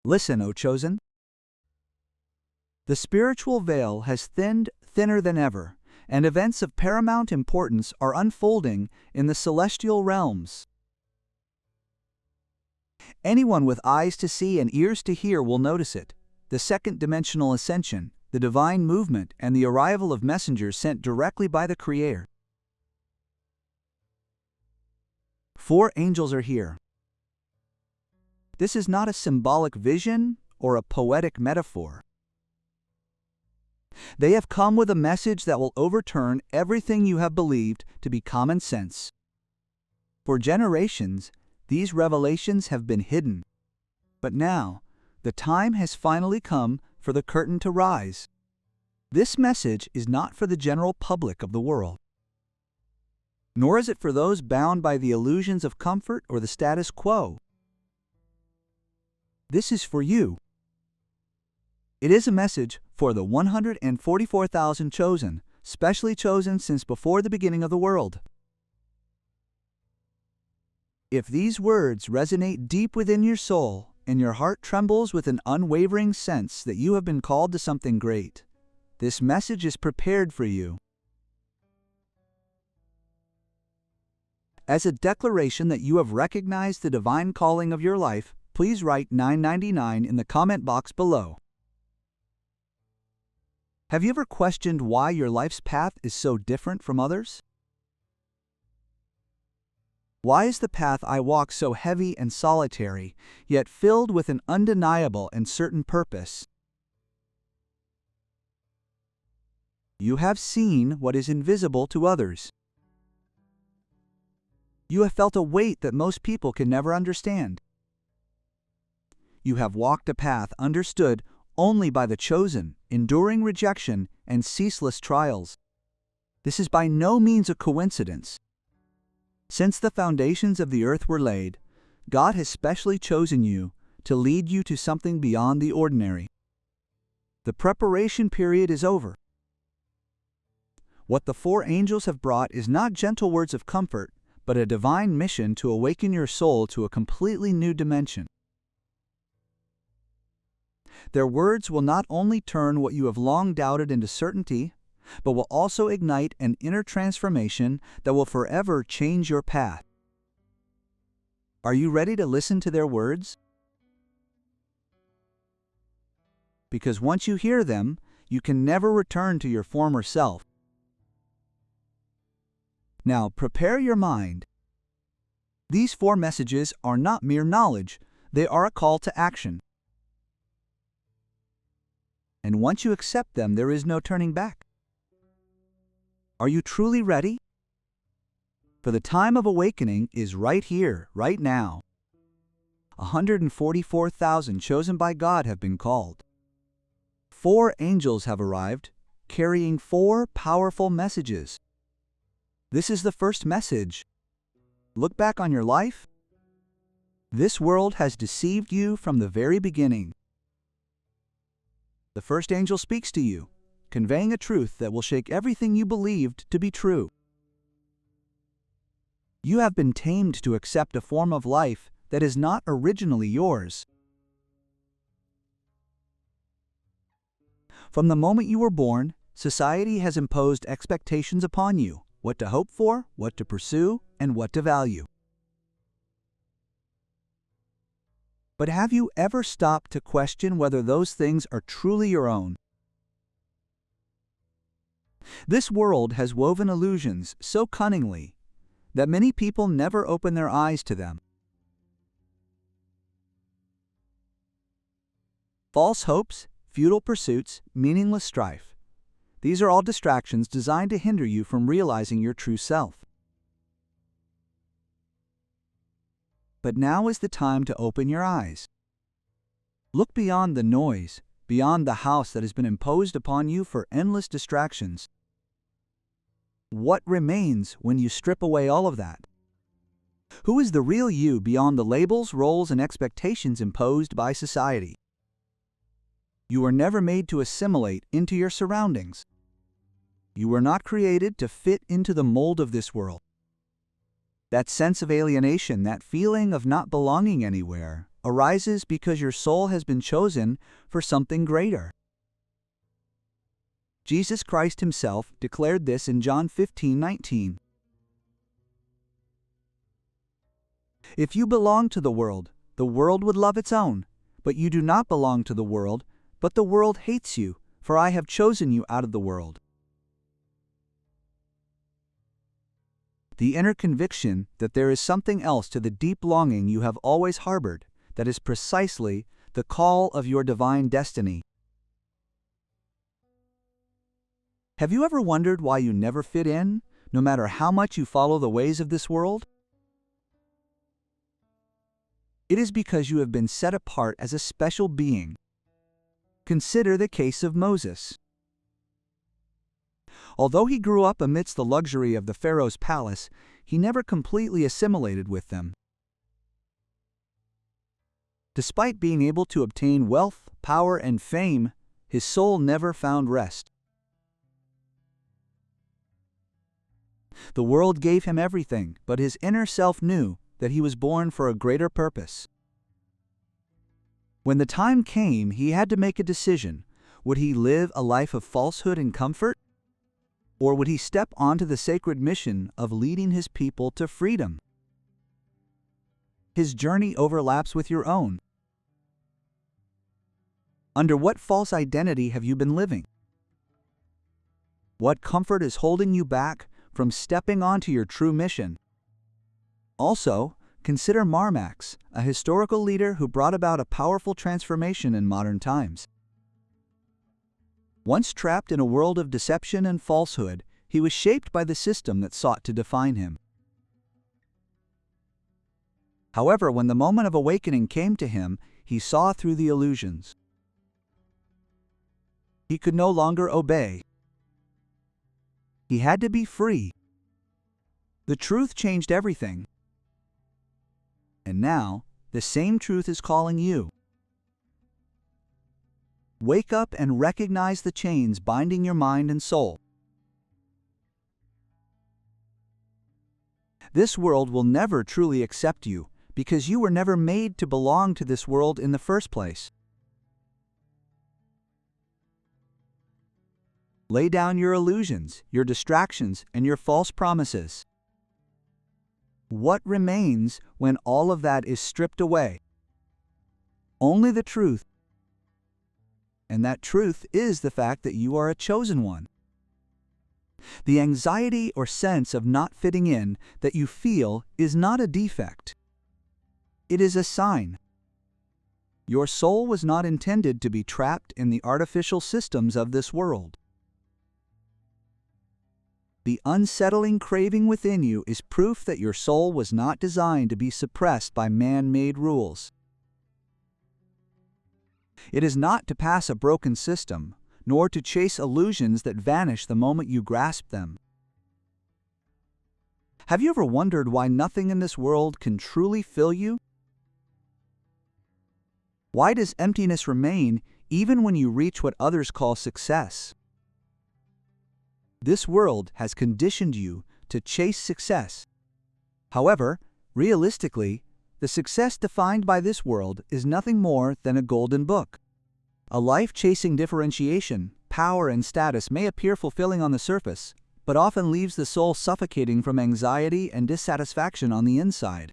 Listen, O chosen. The spiritual veil has thinned thinner than ever, and events of paramount importance are unfolding in the celestial realms. Anyone with eyes to see and ears to hear will notice it. The second-dimensional ascension, the divine movement, and the arrival of messengers sent directly by the Creator. 4 angels are here. This is not a symbolic vision or a poetic metaphor. They have come with a message that will overturn everything you have believed to be common sense. For generations, these revelations have been hidden. But now, the time has finally come for the curtain to rise. This message is not for the general public of the world, nor is it for those bound by the illusions of comfort or the status quo. This is for you. It is a message for the 144,000 chosen, specially chosen since before the beginning of the world. If these words resonate deep within your soul, and your heart trembles with an unwavering sense that you have been called to something great, this message is prepared for you. As a declaration that you have recognized the divine calling of your life, please write 999 in the comment box below. Have you ever questioned why your life's path is so different from others? Why is the path I walk so heavy and solitary, yet filled with an undeniable and certain purpose? You have seen what is invisible to others. You have felt a weight that most people can never understand. You have walked a path understood only by the chosen, enduring rejection and ceaseless trials. This is by no means a coincidence. Since the foundations of the earth were laid, God has specially chosen you to lead you to something beyond the ordinary. The preparation period is over. What the 4 angels have brought is not gentle words of comfort, but a divine mission to awaken your soul to a completely new dimension. Their words will not only turn what you have long doubted into certainty, but will also ignite an inner transformation that will forever change your path. Are you ready to listen to their words? Because once you hear them, you can never return to your former self. Now prepare your mind. These 4 messages are not mere knowledge, they are a call to action. And once you accept them, there is no turning back. Are you truly ready? For the time of awakening is right here, right now. 144,000 chosen by God have been called. 4 angels have arrived, carrying 4 powerful messages. This is the first message. Look back on your life. This world has deceived you from the very beginning. The first angel speaks to you, conveying a truth that will shake everything you believed to be true. You have been tamed to accept a form of life that is not originally yours. From the moment you were born, society has imposed expectations upon you, what to hope for, what to pursue, and what to value. But have you ever stopped to question whether those things are truly your own? This world has woven illusions so cunningly that many people never open their eyes to them. False hopes, futile pursuits, meaningless strife. These are all distractions designed to hinder you from realizing your true self. But now is the time to open your eyes. Look beyond the noise, beyond the house that has been imposed upon you for endless distractions. What remains when you strip away all of that? Who is the real you beyond the labels, roles, and expectations imposed by society? You were never made to assimilate into your surroundings. You were not created to fit into the mold of this world. That sense of alienation, that feeling of not belonging anywhere, arises because your soul has been chosen for something greater. Jesus Christ himself declared this in John 15:19. If you belong to the world would love its own. But you do not belong to the world, but the world hates you, for I have chosen you out of the world. The inner conviction that there is something else to the deep longing you have always harbored, that is precisely the call of your divine destiny. Have you ever wondered why you never fit in, no matter how much you follow the ways of this world? It is because you have been set apart as a special being. Consider the case of Moses. Although he grew up amidst the luxury of the Pharaoh's palace, he never completely assimilated with them. Despite being able to obtain wealth, power, and fame, his soul never found rest. The world gave him everything, but his inner self knew that he was born for a greater purpose. When the time came, he had to make a decision. Would he live a life of falsehood and comfort? Or would he step onto the sacred mission of leading his people to freedom? His journey overlaps with your own. Under what false identity have you been living? What comfort is holding you back from stepping onto your true mission? Also, consider Marmax, a historical leader who brought about a powerful transformation in modern times. Once trapped in a world of deception and falsehood, he was shaped by the system that sought to define him. However, when the moment of awakening came to him, he saw through the illusions. He could no longer obey. He had to be free. The truth changed everything. And now, the same truth is calling you. Wake up and recognize the chains binding your mind and soul. This world will never truly accept you because you were never made to belong to this world in the first place. Lay down your illusions, your distractions, and your false promises. What remains when all of that is stripped away? Only the truth. And that truth is the fact that you are a chosen one. The anxiety or sense of not fitting in that you feel is not a defect. It is a sign. Your soul was not intended to be trapped in the artificial systems of this world. The unsettling craving within you is proof that your soul was not designed to be suppressed by man-made rules. It is not to pass a broken system, nor to chase illusions that vanish the moment you grasp them. Have you ever wondered why nothing in this world can truly fill you? Why does emptiness remain even when you reach what others call success? This world has conditioned you to chase success. However, realistically, the success defined by this world is nothing more than a golden book. A life chasing differentiation, power, and status may appear fulfilling on the surface, but often leaves the soul suffocating from anxiety and dissatisfaction on the inside.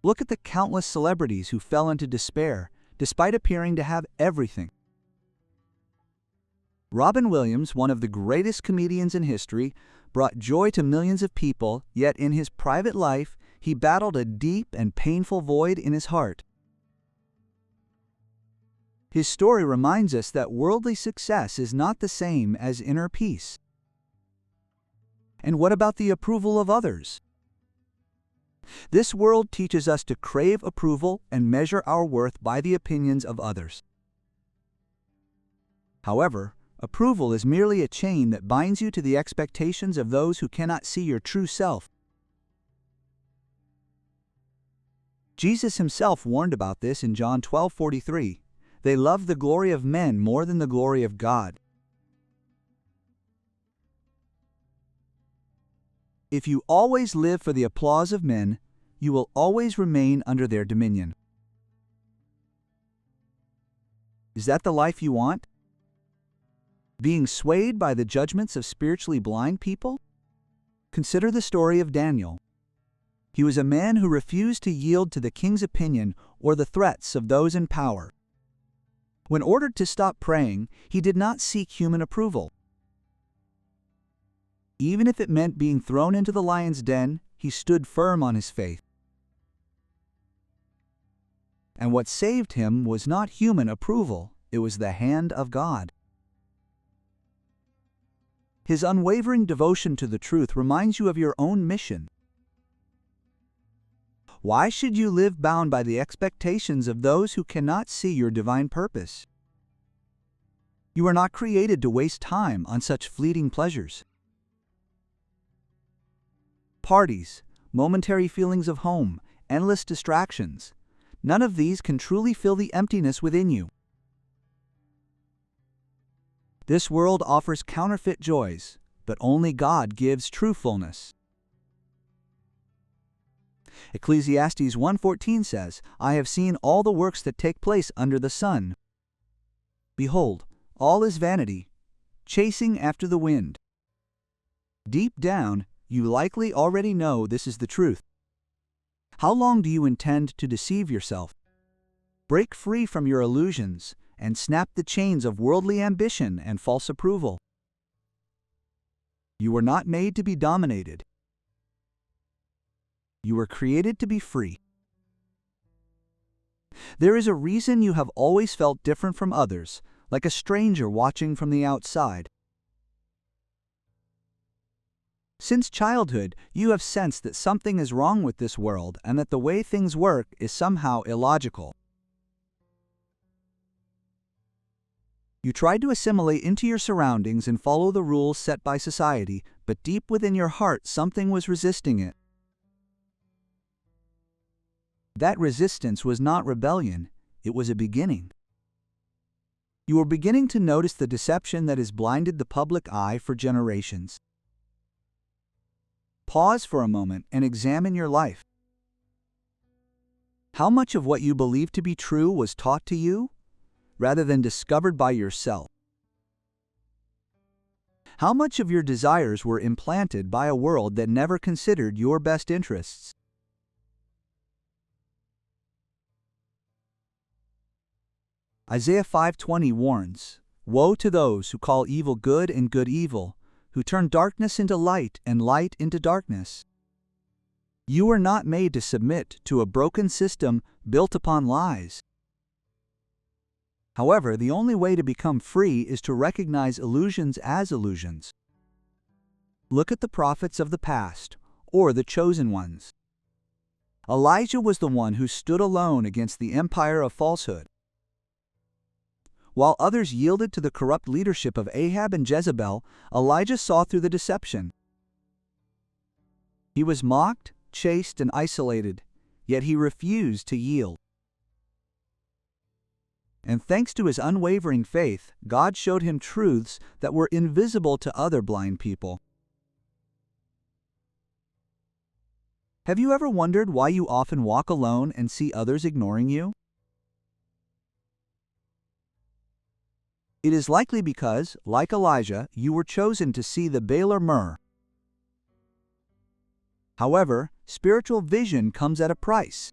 Look at the countless celebrities who fell into despair despite appearing to have everything. Robin Williams, one of the greatest comedians in history, brought joy to millions of people, yet in his private life, he battled a deep and painful void in his heart. His story reminds us that worldly success is not the same as inner peace. And what about the approval of others? This world teaches us to crave approval and measure our worth by the opinions of others. However, approval is merely a chain that binds you to the expectations of those who cannot see your true self. Jesus himself warned about this in John 12:43. They love the glory of men more than the glory of God. If you always live for the applause of men, you will always remain under their dominion. Is that the life you want? Being swayed by the judgments of spiritually blind people? Consider the story of Daniel. He was a man who refused to yield to the king's opinion or the threats of those in power. When ordered to stop praying, he did not seek human approval. Even if it meant being thrown into the lion's den, he stood firm on his faith. And what saved him was not human approval, it was the hand of God. His unwavering devotion to the truth reminds you of your own mission. Why should you live bound by the expectations of those who cannot see your divine purpose? You are not created to waste time on such fleeting pleasures. Parties, momentary feelings of home, endless distractions, none of these can truly fill the emptiness within you. This world offers counterfeit joys, but only God gives true fullness. Ecclesiastes 1:14 says, I have seen all the works that take place under the sun. Behold, all is vanity, chasing after the wind. Deep down, you likely already know this is the truth. How long do you intend to deceive yourself? Break free from your illusions and snap the chains of worldly ambition and false approval. You were not made to be dominated. You were created to be free. There is a reason you have always felt different from others, like a stranger watching from the outside. Since childhood, you have sensed that something is wrong with this world and that the way things work is somehow illogical. You tried to assimilate into your surroundings and follow the rules set by society, but deep within your heart something was resisting it. That resistance was not rebellion, it was a beginning. You were beginning to notice the deception that has blinded the public eye for generations. Pause for a moment and examine your life. How much of what you believe to be true was taught to you, rather than discovered by yourself? How much of your desires were implanted by a world that never considered your best interests? Isaiah 5:20 warns, Woe to those who call evil good and good evil, who turn darkness into light and light into darkness. You are not made to submit to a broken system built upon lies. However, the only way to become free is to recognize illusions as illusions. Look at the prophets of the past, or the chosen ones. Elijah was the one who stood alone against the empire of falsehood. While others yielded to the corrupt leadership of Ahab and Jezebel, Elijah saw through the deception. He was mocked, chased, and isolated, yet he refused to yield. And thanks to his unwavering faith, God showed him truths that were invisible to other blind people. Have you ever wondered why you often walk alone and see others ignoring you? It is likely because, like Elijah, you were chosen to see the Baal or myrrh. However, spiritual vision comes at a price.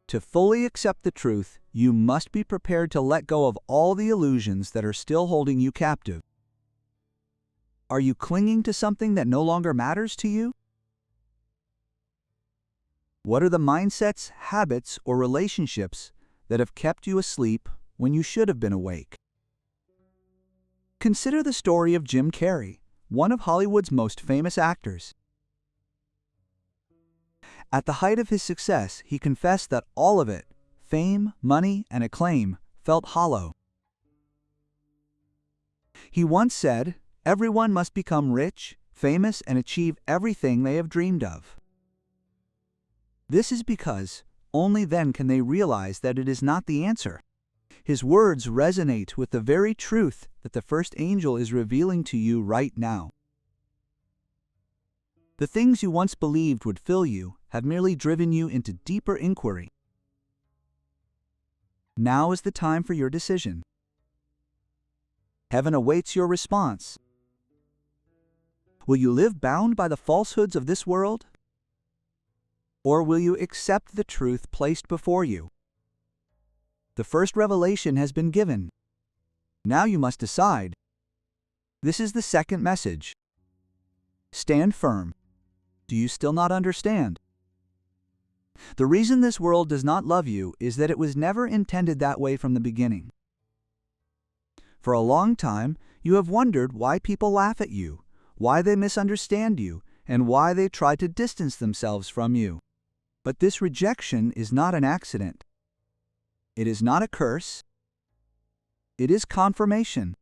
To fully accept the truth, you must be prepared to let go of all the illusions that are still holding you captive. Are you clinging to something that no longer matters to you? What are the mindsets, habits, or relationships that have kept you asleep when you should have been awake? Consider the story of Jim Carrey, one of Hollywood's most famous actors. At the height of his success, he confessed that all of it, fame, money, and acclaim, felt hollow. He once said, "Everyone must become rich, famous, and achieve everything they have dreamed of." This is because only then can they realize that it is not the answer. His words resonate with the very truth that the first angel is revealing to you right now. The things you once believed would fill you have merely driven you into deeper inquiry. Now is the time for your decision. Heaven awaits your response. Will you live bound by the falsehoods of this world? Or will you accept the truth placed before you? The first revelation has been given. Now you must decide. This is the second message. Stand firm. Do you still not understand? The reason this world does not love you is that it was never intended that way from the beginning. For a long time, you have wondered why people laugh at you, why they misunderstand you, and why they try to distance themselves from you. But this rejection is not an accident. It is not a curse. It is confirmation.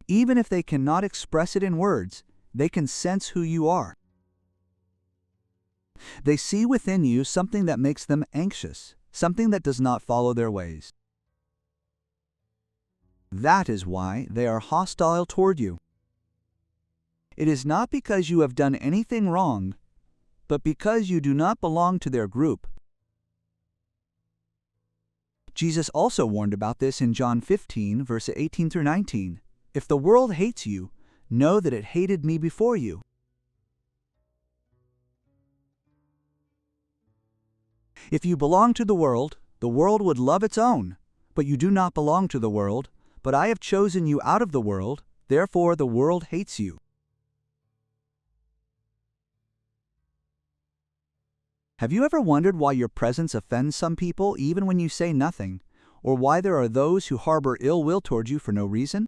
Even if they cannot express it in words, they can sense who you are. They see within you something that makes them anxious, something that does not follow their ways. That is why they are hostile toward you. It is not because you have done anything wrong, but because you do not belong to their group. Jesus also warned about this in John 15, verses 18 through 19. If the world hates you, know that it hated me before you. If you belong to the world would love its own. But you do not belong to the world, but I have chosen you out of the world, therefore the world hates you. Have you ever wondered why your presence offends some people even when you say nothing, or why there are those who harbor ill will toward you for no reason?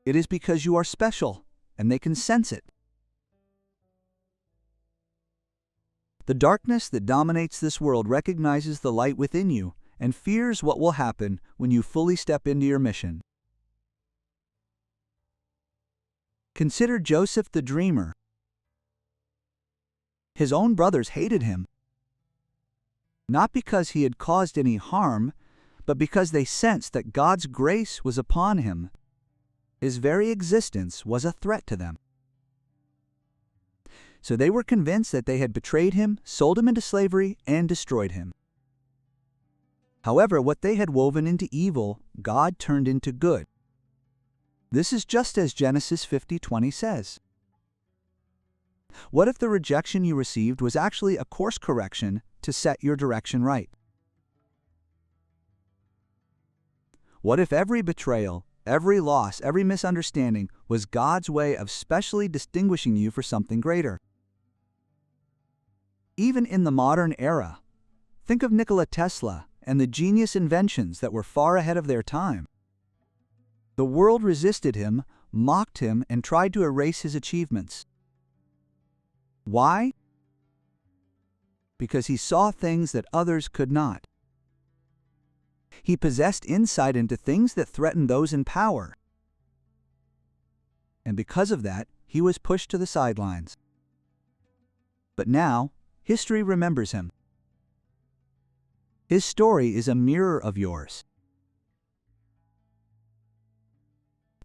It is because you are special, and they can sense it. The darkness that dominates this world recognizes the light within you and fears what will happen when you fully step into your mission. Consider Joseph the dreamer. His own brothers hated him, not because he had caused any harm, but because they sensed that God's grace was upon him. His very existence was a threat to them. So they were convinced that they had betrayed him, sold him into slavery, and destroyed him. However, what they had woven into evil, God turned into good. This is just as Genesis 50:20 says. What if the rejection you received was actually a course correction to set your direction right? What if every betrayal, every loss, every misunderstanding was God's way of specially distinguishing you for something greater? Even in the modern era, think of Nikola Tesla and the genius inventions that were far ahead of their time. The world resisted him, mocked him, and tried to erase his achievements. Why? Because he saw things that others could not. He possessed insight into things that threatened those in power. And because of that, he was pushed to the sidelines. But now, history remembers him. His story is a mirror of yours.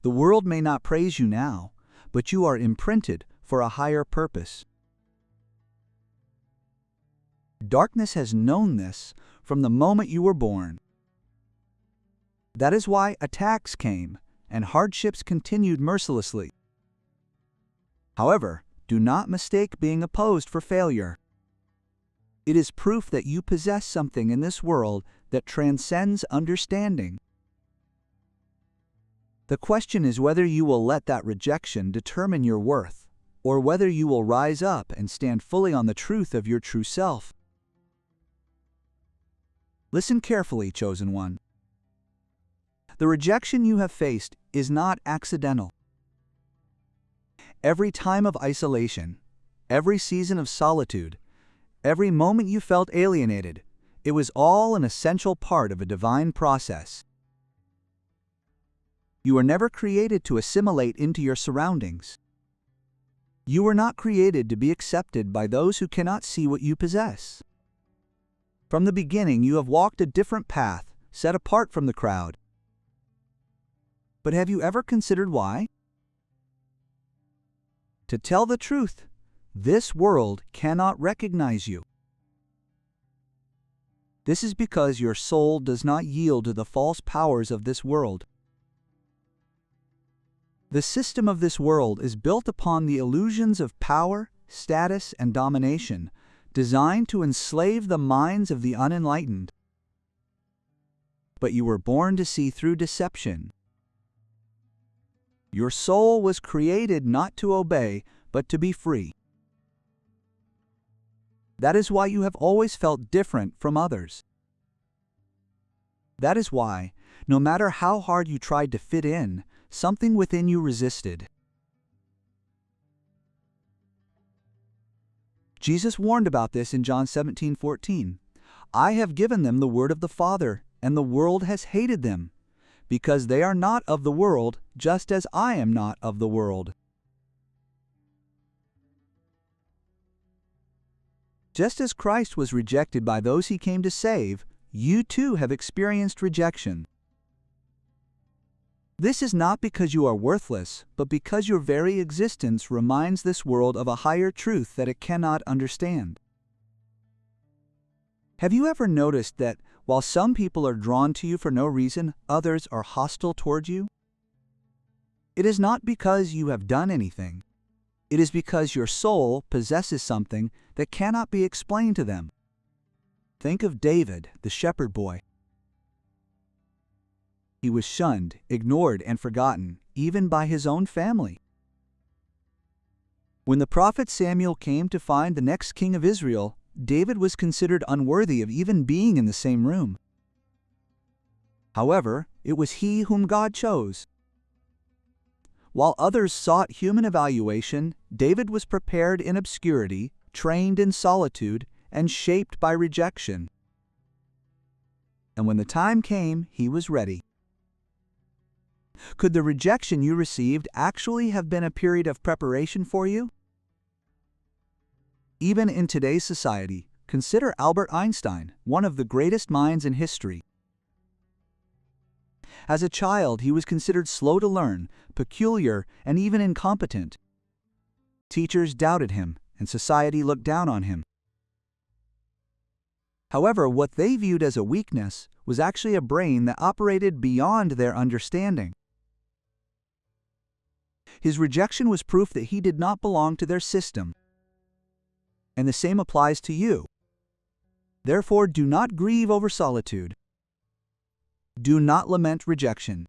The world may not praise you now, but you are imprinted for a higher purpose. Darkness has known this from the moment you were born. That is why attacks came and hardships continued mercilessly. However, do not mistake being opposed for failure. It is proof that you possess something in this world that transcends understanding. The question is whether you will let that rejection determine your worth, or whether you will rise up and stand fully on the truth of your true self. Listen carefully, chosen one. The rejection you have faced is not accidental. Every time of isolation, every season of solitude, every moment you felt alienated, it was all an essential part of a divine process. You were never created to assimilate into your surroundings. You were not created to be accepted by those who cannot see what you possess. From the beginning, you have walked a different path, set apart from the crowd. But have you ever considered why? To tell the truth, this world cannot recognize you. This is because your soul does not yield to the false powers of this world. The system of this world is built upon the illusions of power, status, and domination, designed to enslave the minds of the unenlightened. But you were born to see through deception. Your soul was created not to obey, but to be free. That is why you have always felt different from others. That is why, no matter how hard you tried to fit in, something within you resisted. Jesus warned about this in John 17:14. I have given them the word of the Father, and the world has hated them, because they are not of the world, just as I am not of the world. Just as Christ was rejected by those he came to save, you too have experienced rejection. This is not because you are worthless, but because your very existence reminds this world of a higher truth that it cannot understand. Have you ever noticed that while some people are drawn to you for no reason, others are hostile toward you? It is not because you have done anything. It is because your soul possesses something that cannot be explained to them. Think of David, the shepherd boy. He was shunned, ignored, and forgotten, even by his own family. When the prophet Samuel came to find the next king of Israel, David was considered unworthy of even being in the same room. However, it was he whom God chose. While others sought human evaluation, David was prepared in obscurity, trained in solitude, and shaped by rejection. And when the time came, he was ready. Could the rejection you received actually have been a period of preparation for you? Even in today's society, consider Albert Einstein, one of the greatest minds in history. As a child, he was considered slow to learn, peculiar, and even incompetent. Teachers doubted him, and society looked down on him. However, what they viewed as a weakness was actually a brain that operated beyond their understanding. His rejection was proof that he did not belong to their system. And the same applies to you. Therefore, do not grieve over solitude. Do not lament rejection.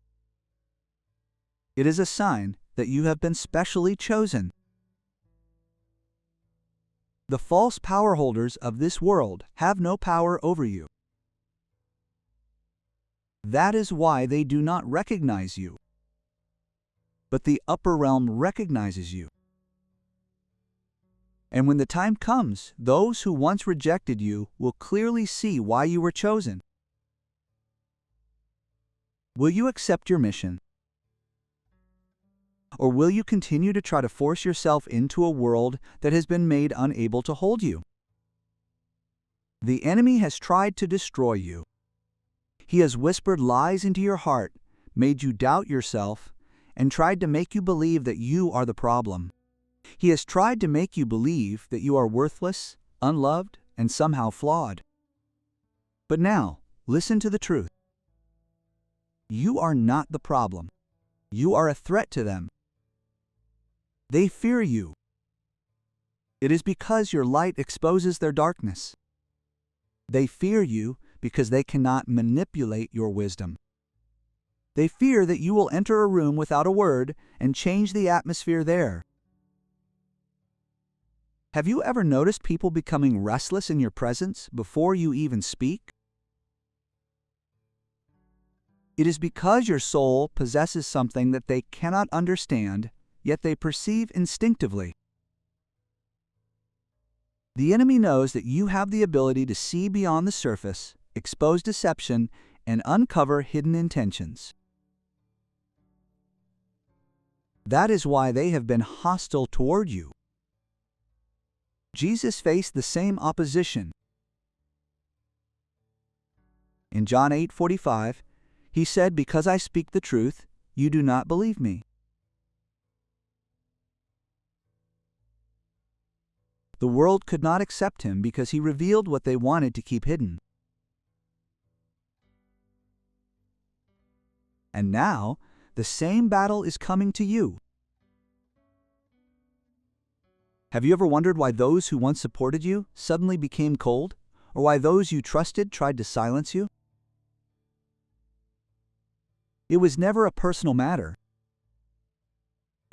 It is a sign that you have been specially chosen. The false power holders of this world have no power over you. That is why they do not recognize you. But the upper realm recognizes you. And when the time comes, those who once rejected you will clearly see why you were chosen. Will you accept your mission? Or will you continue to try to force yourself into a world that has been made unable to hold you? The enemy has tried to destroy you. He has whispered lies into your heart, made you doubt yourself, and tried to make you believe that you are the problem. He has tried to make you believe that you are worthless, unloved, and somehow flawed. But now, listen to the truth. You are not the problem. You are a threat to them. They fear you. It is because your light exposes their darkness. They fear you because they cannot manipulate your wisdom. They fear that you will enter a room without a word and change the atmosphere there. Have you ever noticed people becoming restless in your presence before you even speak? It is because your soul possesses something that they cannot understand, yet they perceive instinctively. The enemy knows that you have the ability to see beyond the surface, expose deception, and uncover hidden intentions. That is why they have been hostile toward you. Jesus faced the same opposition. In John 8:45, he said, "Because I speak the truth, you do not believe me." The world could not accept him because he revealed what they wanted to keep hidden. And now, the same battle is coming to you. Have you ever wondered why those who once supported you suddenly became cold? Or why those you trusted tried to silence you? It was never a personal matter.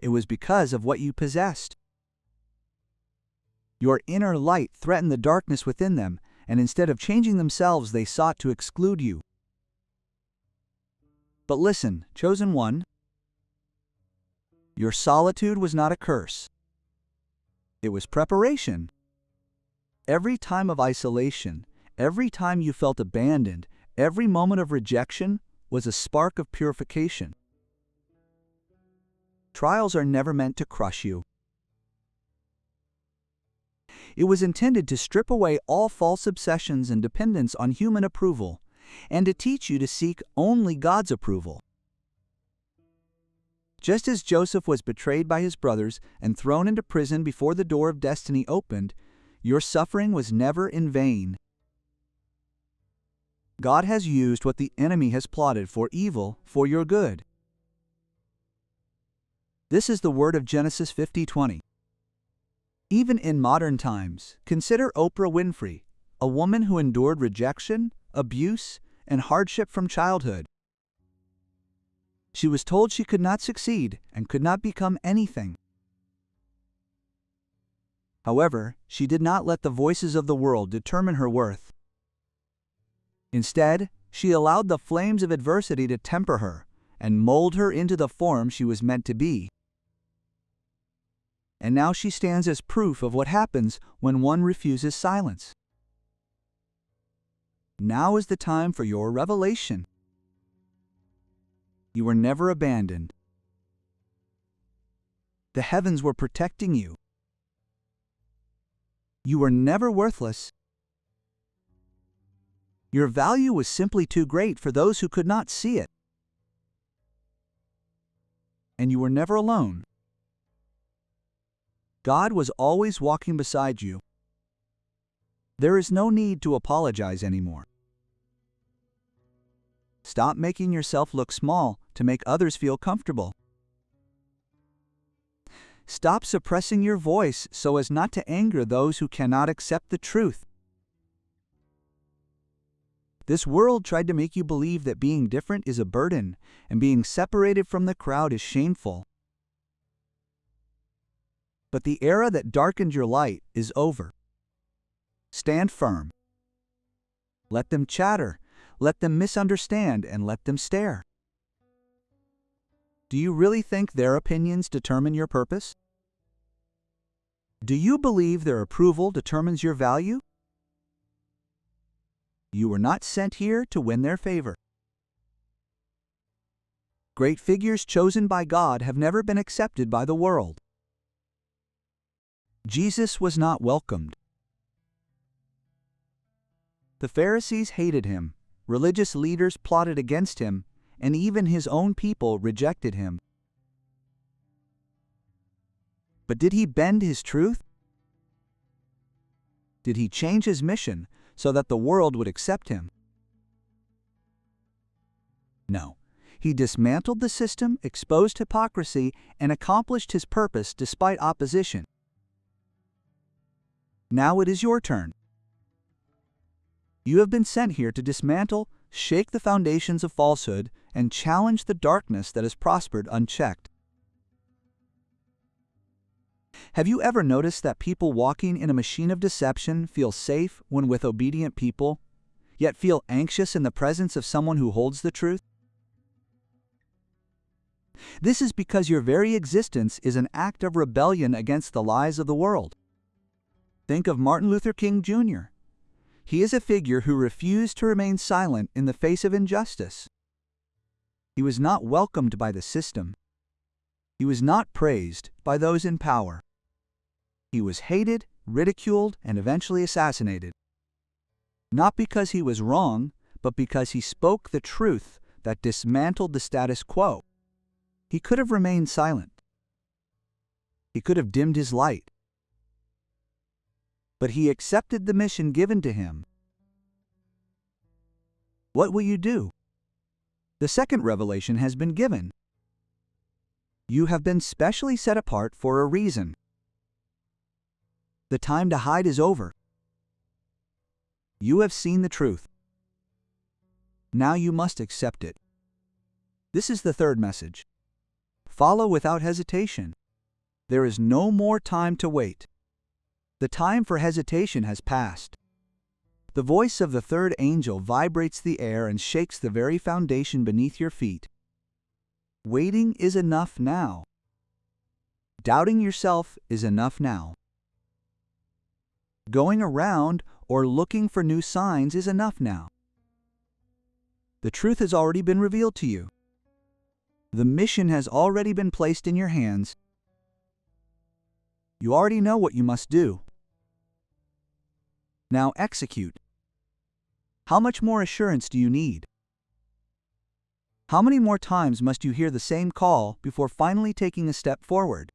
It was because of what you possessed. Your inner light threatened the darkness within them, and instead of changing themselves, they sought to exclude you. But listen, chosen one, your solitude was not a curse. It was preparation. Every time of isolation, every time you felt abandoned, every moment of rejection was a spark of purification. Trials are never meant to crush you. It was intended to strip away all false obsessions and dependence on human approval, and to teach you to seek only God's approval. Just as Joseph was betrayed by his brothers and thrown into prison before the door of destiny opened, your suffering was never in vain. God has used what the enemy has plotted for evil for your good. This is the word of Genesis 50:20. Even in modern times, consider Oprah Winfrey, a woman who endured rejection, abuse, and hardship from childhood. She was told she could not succeed and could not become anything. However, she did not let the voices of the world determine her worth. Instead, she allowed the flames of adversity to temper her and mold her into the form she was meant to be. And now she stands as proof of what happens when one refuses silence. Now is the time for your revelation. You were never abandoned. The heavens were protecting you. You were never worthless. Your value was simply too great for those who could not see it. And you were never alone. God was always walking beside you. There is no need to apologize anymore. Stop making yourself look small to make others feel comfortable. Stop suppressing your voice so as not to anger those who cannot accept the truth. This world tried to make you believe that being different is a burden and being separated from the crowd is shameful. But the era that darkened your light is over. Stand firm. Let them chatter, let them misunderstand, and let them stare. Do you really think their opinions determine your purpose? Do you believe their approval determines your value? You were not sent here to win their favor. Great figures chosen by God have never been accepted by the world. Jesus was not welcomed. The Pharisees hated him, religious leaders plotted against him, and even his own people rejected him. But did he bend his truth? Did he change his mission so that the world would accept him? No. He dismantled the system, exposed hypocrisy, and accomplished his purpose despite opposition. Now it is your turn. You have been sent here to dismantle, shake the foundations of falsehood, and challenge the darkness that has prospered unchecked. Have you ever noticed that people walking in a machine of deception feel safe when with obedient people, yet feel anxious in the presence of someone who holds the truth? This is because your very existence is an act of rebellion against the lies of the world. Think of Martin Luther King Jr. He is a figure who refused to remain silent in the face of injustice. He was not welcomed by the system. He was not praised by those in power. He was hated, ridiculed, and eventually assassinated. Not because he was wrong, but because he spoke the truth that dismantled the status quo. He could have remained silent. He could have dimmed his light. But he accepted the mission given to him. What will you do? The second revelation has been given. You have been specially set apart for a reason. The time to hide is over. You have seen the truth. Now you must accept it. This is the third message. Follow without hesitation. There is no more time to wait. The time for hesitation has passed. The voice of the third angel vibrates the air and shakes the very foundation beneath your feet. Waiting is enough now. Doubting yourself is enough now. Going around or looking for new signs is enough now. The truth has already been revealed to you. The mission has already been placed in your hands. You already know what you must do. Now execute. How much more assurance do you need? How many more times must you hear the same call before finally taking a step forward?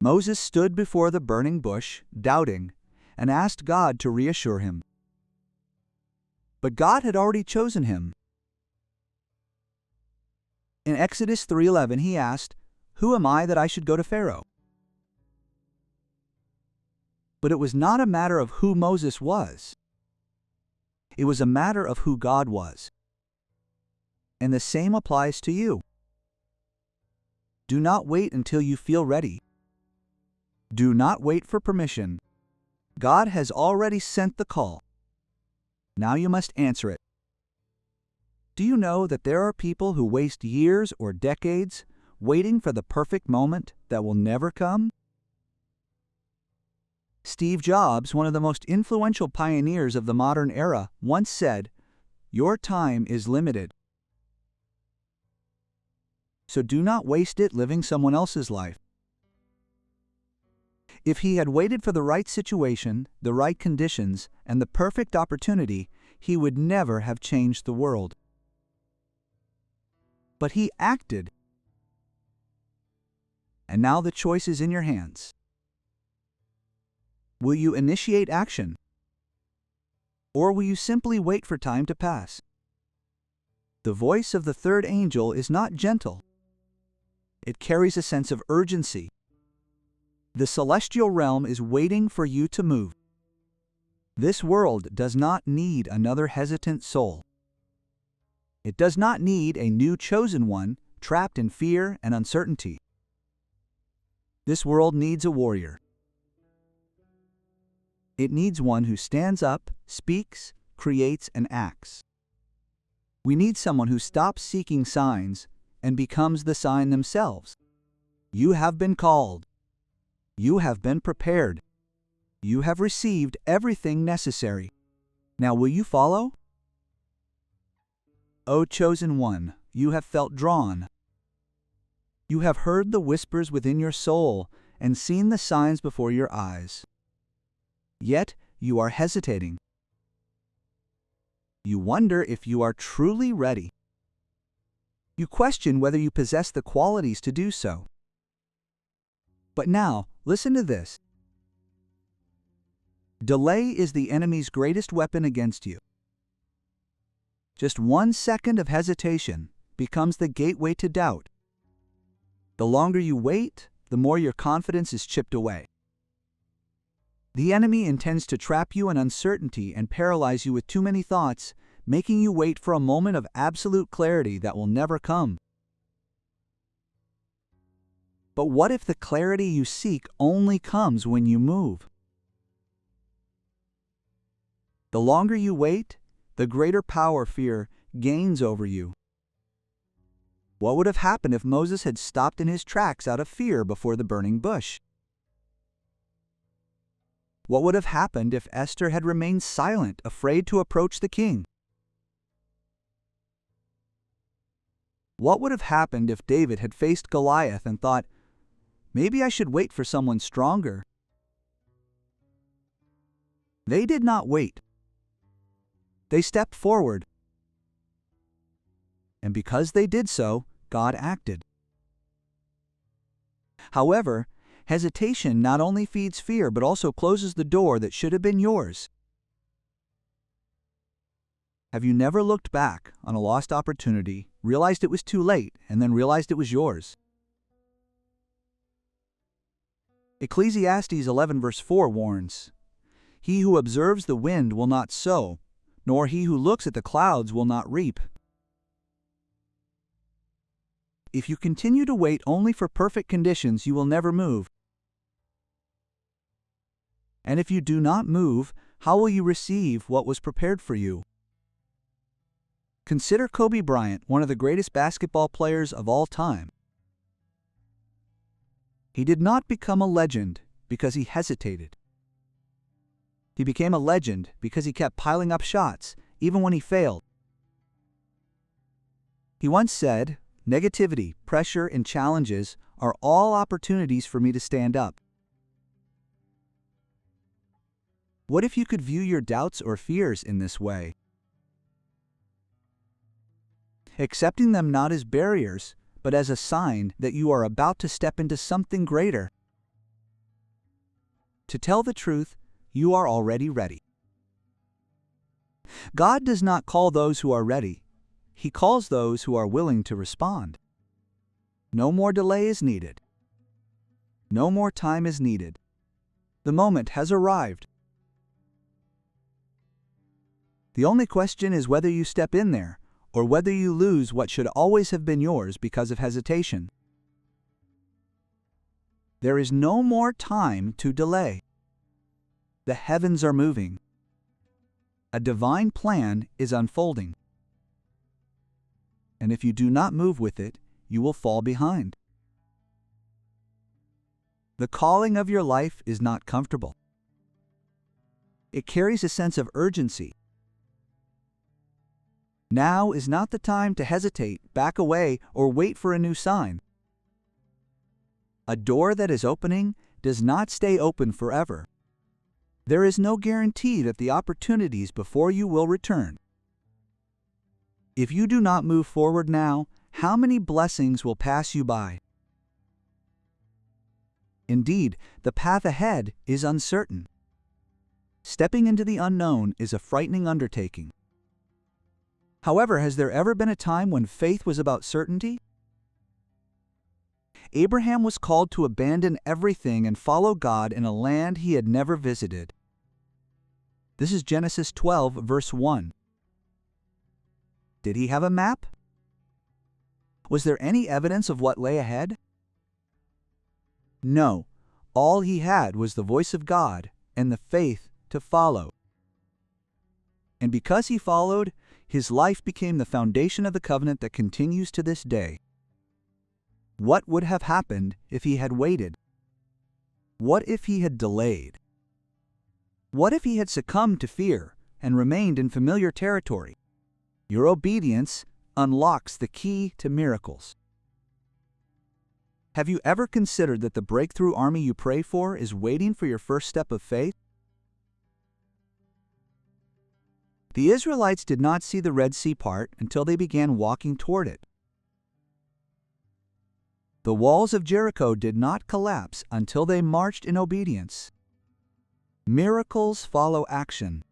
Moses stood before the burning bush, doubting, and asked God to reassure him. But God had already chosen him. In Exodus 3:11 he asked, "Who am I that I should go to Pharaoh?" But it was not a matter of who Moses was. It was a matter of who God was. And the same applies to you. Do not wait until you feel ready. Do not wait for permission. God has already sent the call. Now you must answer it. Do you know that there are people who waste years or decades waiting for the perfect moment that will never come? Steve Jobs, one of the most influential pioneers of the modern era, once said, "Your time is limited. So do not waste it living someone else's life." If he had waited for the right situation, the right conditions, and the perfect opportunity, he would never have changed the world. But he acted. And now the choice is in your hands. Will you initiate action? Or will you simply wait for time to pass? The voice of the third angel is not gentle. It carries a sense of urgency. The celestial realm is waiting for you to move. This world does not need another hesitant soul. It does not need a new chosen one trapped in fear and uncertainty. This world needs a warrior. It needs one who stands up, speaks, creates, and acts. We need someone who stops seeking signs and becomes the sign themselves. You have been called. You have been prepared. You have received everything necessary. Now will you follow? O chosen one, you have felt drawn. You have heard the whispers within your soul and seen the signs before your eyes. Yet you are hesitating. You wonder if you are truly ready. You question whether you possess the qualities to do so. But now, listen to this. Delay is the enemy's greatest weapon against you. Just 1 second of hesitation becomes the gateway to doubt. The longer you wait, the more your confidence is chipped away. The enemy intends to trap you in uncertainty and paralyze you with too many thoughts, making you wait for a moment of absolute clarity that will never come. But what if the clarity you seek only comes when you move? The longer you wait, the greater power fear gains over you. What would have happened if Moses had stopped in his tracks out of fear before the burning bush? What would have happened if Esther had remained silent, afraid to approach the king? What would have happened if David had faced Goliath and thought, "Maybe I should wait for someone stronger"? They did not wait. They stepped forward. And because they did so, God acted. However, hesitation not only feeds fear but also closes the door that should have been yours. Have you never looked back on a lost opportunity, realized it was too late, and then realized it was yours? Ecclesiastes 11 verse 4 warns, "He who observes the wind will not sow, nor he who looks at the clouds will not reap." If you continue to wait only for perfect conditions, you will never move. And if you do not move, how will you receive what was prepared for you? Consider Kobe Bryant, one of the greatest basketball players of all time. He did not become a legend because he hesitated. He became a legend because he kept piling up shots, even when he failed. He once said, "Negativity, pressure, and challenges are all opportunities for me to stand up." What if you could view your doubts or fears in this way? Accepting them not as barriers, but as a sign that you are about to step into something greater. To tell the truth, you are already ready. God does not call those who are ready. He calls those who are willing to respond. No more delay is needed. No more time is needed. The moment has arrived. The only question is whether you step in there, or whether you lose what should always have been yours because of hesitation. There is no more time to delay. The heavens are moving. A divine plan is unfolding. And if you do not move with it, you will fall behind. The calling of your life is not comfortable. It carries a sense of urgency. Now is not the time to hesitate, back away, or wait for a new sign. A door that is opening does not stay open forever. There is no guarantee that the opportunities before you will return. If you do not move forward now, how many blessings will pass you by? Indeed, the path ahead is uncertain. Stepping into the unknown is a frightening undertaking. However, has there ever been a time when faith was about certainty? Abraham was called to abandon everything and follow God in a land he had never visited. This is Genesis 12, verse 1. Did he have a map? Was there any evidence of what lay ahead? No. All he had was the voice of God and the faith to follow. And because he followed, his life became the foundation of the covenant that continues to this day. What would have happened if he had waited? What if he had delayed? What if he had succumbed to fear and remained in familiar territory? Your obedience unlocks the key to miracles. Have you ever considered that the breakthrough army you pray for is waiting for your first step of faith? The Israelites did not see the Red Sea part until they began walking toward it. The walls of Jericho did not collapse until they marched in obedience. Miracles follow action.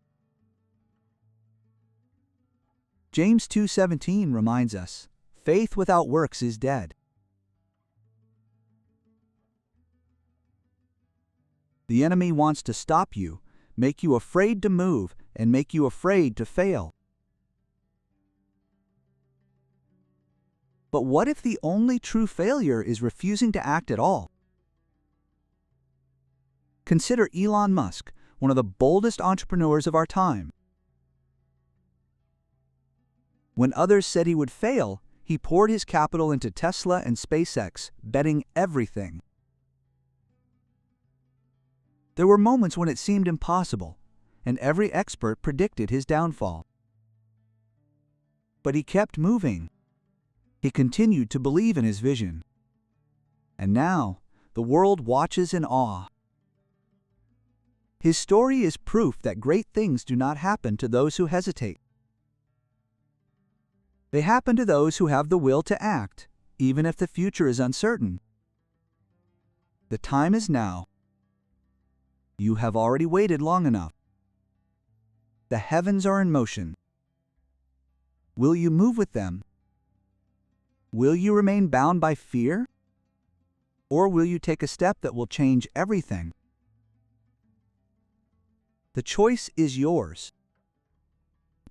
James 2:17 reminds us, "Faith without works is dead." The enemy wants to stop you, make you afraid to move, and make you afraid to fail. But what if the only true failure is refusing to act at all? Consider Elon Musk, one of the boldest entrepreneurs of our time. When others said he would fail, he poured his capital into Tesla and SpaceX, betting everything. There were moments when it seemed impossible, and every expert predicted his downfall. But he kept moving. He continued to believe in his vision. And now, the world watches in awe. His story is proof that great things do not happen to those who hesitate. They happen to those who have the will to act, even if the future is uncertain. The time is now. You have already waited long enough. The heavens are in motion. Will you move with them? Will you remain bound by fear? Or will you take a step that will change everything? The choice is yours.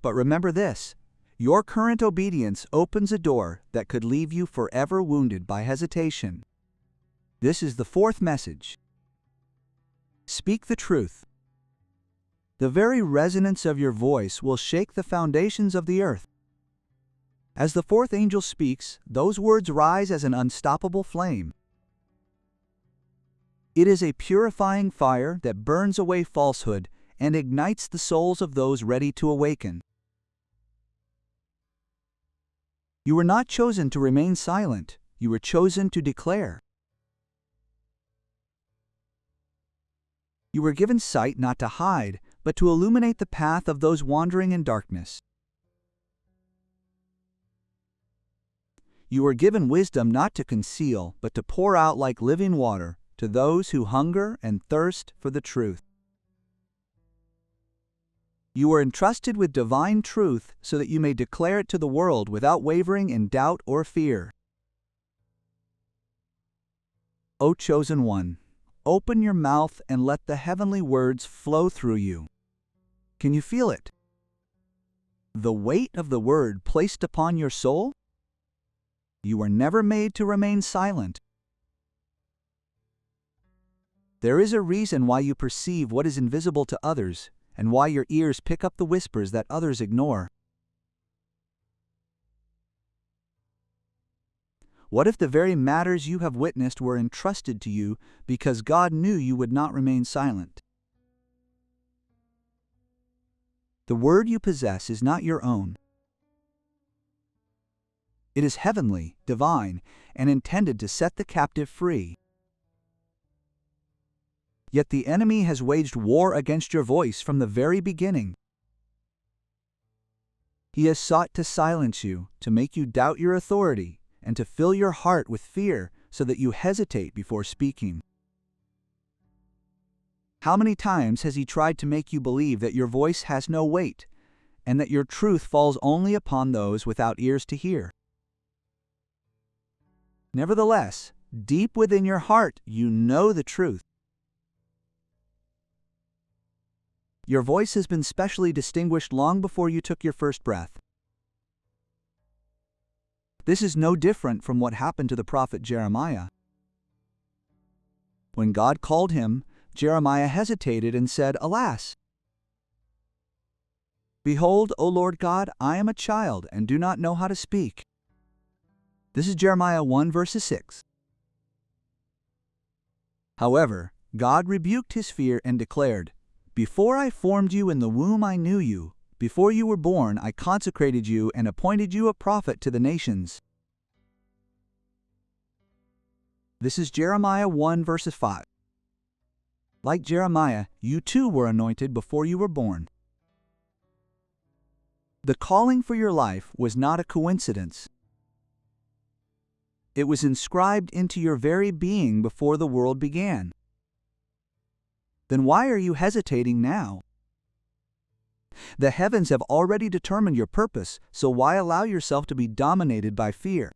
But remember this, your current obedience opens a door that could leave you forever wounded by hesitation. This is the fourth message. Speak the truth. The very resonance of your voice will shake the foundations of the earth. As the fourth angel speaks, those words rise as an unstoppable flame. It is a purifying fire that burns away falsehood and ignites the souls of those ready to awaken. You were not chosen to remain silent. You were chosen to declare. You were given sight not to hide, but to illuminate the path of those wandering in darkness. You were given wisdom not to conceal, but to pour out like living water to those who hunger and thirst for the truth. You are entrusted with divine truth so that you may declare it to the world without wavering in doubt or fear. O chosen one, open your mouth and let the heavenly words flow through you. Can you feel it? The weight of the word placed upon your soul? You were never made to remain silent. There is a reason why you perceive what is invisible to others, and why your ears pick up the whispers that others ignore. What if the very matters you have witnessed were entrusted to you because God knew you would not remain silent? The word you possess is not your own. It is heavenly, divine, and intended to set the captive free. Yet the enemy has waged war against your voice from the very beginning. He has sought to silence you, to make you doubt your authority, and to fill your heart with fear so that you hesitate before speaking. How many times has he tried to make you believe that your voice has no weight, and that your truth falls only upon those without ears to hear? Nevertheless, deep within your heart, you know the truth. Your voice has been specially distinguished long before you took your first breath. This is no different from what happened to the prophet Jeremiah. When God called him, Jeremiah hesitated and said, "Alas! Behold, O Lord God, I am a child and do not know how to speak." This is Jeremiah 1 verses 6. However, God rebuked his fear and declared, "Before I formed you in the womb I knew you. Before you were born I consecrated you and appointed you a prophet to the nations." This is Jeremiah 1 verses 5. Like Jeremiah, you too were anointed before you were born. The calling for your life was not a coincidence. It was inscribed into your very being before the world began. Then why are you hesitating now? The heavens have already determined your purpose, so why allow yourself to be dominated by fear?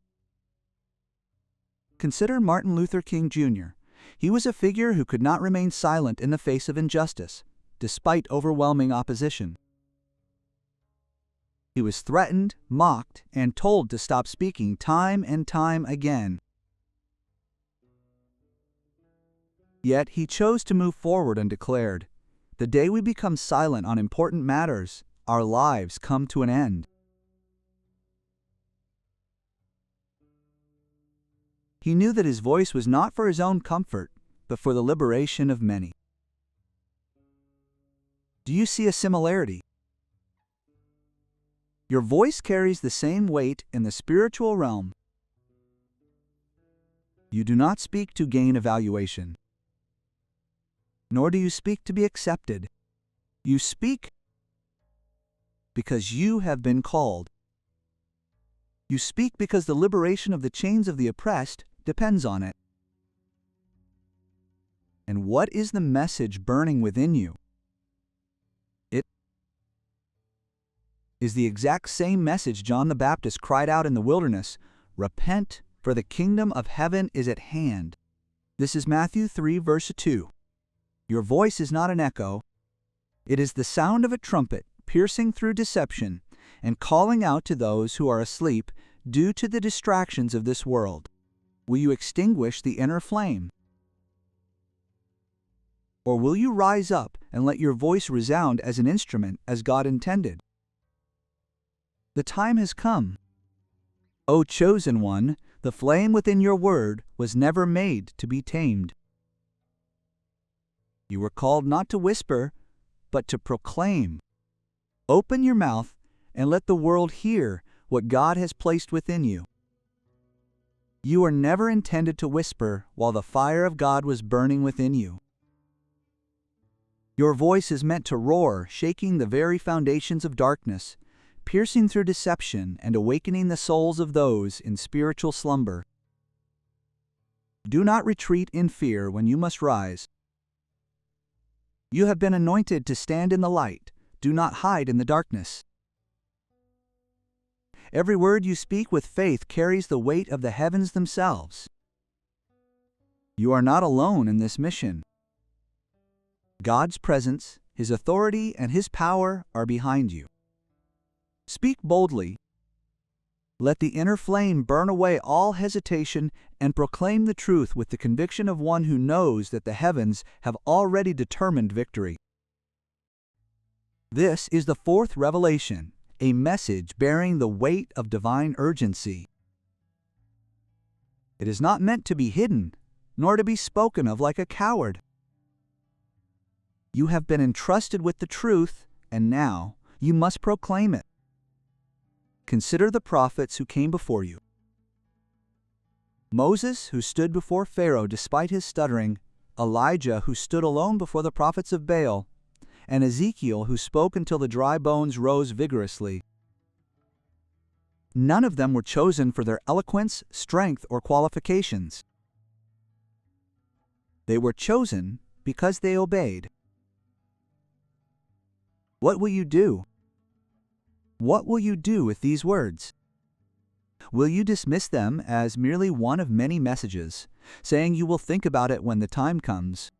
Consider Martin Luther King Jr. He was a figure who could not remain silent in the face of injustice, despite overwhelming opposition. He was threatened, mocked, and told to stop speaking time and time again. Yet he chose to move forward and declared, "The day we become silent on important matters, our lives come to an end." He knew that his voice was not for his own comfort, but for the liberation of many. Do you see a similarity? Your voice carries the same weight in the spiritual realm. You do not speak to gain evaluation, nor do you speak to be accepted. You speak because you have been called. You speak because the liberation of the chains of the oppressed depends on it. And what is the message burning within you? is the exact same message John the Baptist cried out in the wilderness, "Repent, for the kingdom of heaven is at hand." This is Matthew 3, verse 2. Your voice is not an echo. It is the sound of a trumpet piercing through deception and calling out to those who are asleep due to the distractions of this world. Will you extinguish the inner flame? Or will you rise up and let your voice resound as an instrument as God intended? The time has come. O chosen one, the flame within your word was never made to be tamed. You were called not to whisper, but to proclaim. Open your mouth and let the world hear what God has placed within you. You were never intended to whisper while the fire of God was burning within you. Your voice is meant to roar, shaking the very foundations of darkness, piercing through deception and awakening the souls of those in spiritual slumber. Do not retreat in fear when you must rise. You have been anointed to stand in the light. Do not hide in the darkness. Every word you speak with faith carries the weight of the heavens themselves. You are not alone in this mission. God's presence, His authority, and His power are behind you. Speak boldly. Let the inner flame burn away all hesitation and proclaim the truth with the conviction of one who knows that the heavens have already determined victory. This is the fourth revelation, a message bearing the weight of divine urgency. It is not meant to be hidden, nor to be spoken of like a coward. You have been entrusted with the truth, and now you must proclaim it. Consider the prophets who came before you. Moses, who stood before Pharaoh despite his stuttering, Elijah, who stood alone before the prophets of Baal, and Ezekiel, who spoke until the dry bones rose vigorously. None of them were chosen for their eloquence, strength, or qualifications. They were chosen because they obeyed. What will you do? What will you do with these words? Will you dismiss them as merely one of many messages, saying you will think about it when the time comes?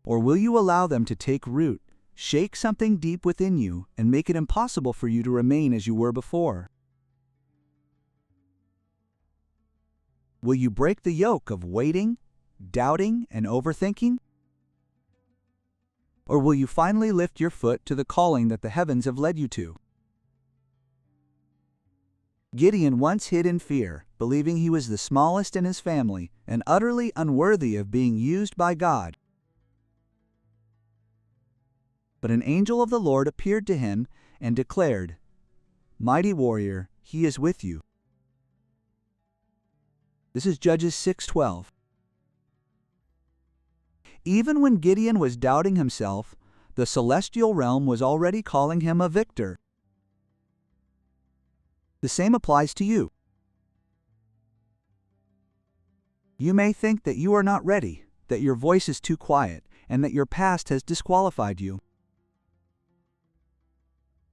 Or will you allow them to take root, shake something deep within you, and make it impossible for you to remain as you were before? Will you break the yoke of waiting, doubting, and overthinking? Or will you finally lift your foot to the calling that the heavens have led you to? Gideon once hid in fear, believing he was the smallest in his family and utterly unworthy of being used by God. But an angel of the Lord appeared to him and declared, "Mighty warrior, He is with you." This is Judges 6:12. Even when Gideon was doubting himself, the celestial realm was already calling him a victor. The same applies to you. You may think that you are not ready, that your voice is too quiet, and that your past has disqualified you.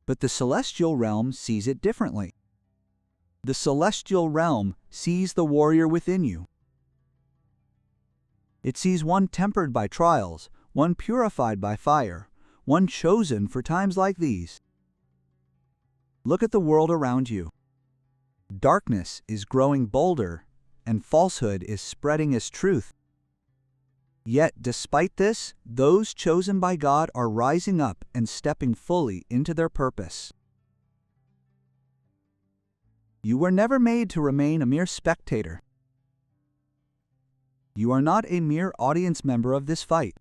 But the celestial realm sees it differently. The celestial realm sees the warrior within you. It sees one tempered by trials, one purified by fire, one chosen for times like these. Look at the world around you. Darkness is growing bolder, and falsehood is spreading as truth. Yet, despite this, those chosen by God are rising up and stepping fully into their purpose. You were never made to remain a mere spectator. You are not a mere audience member of this fight.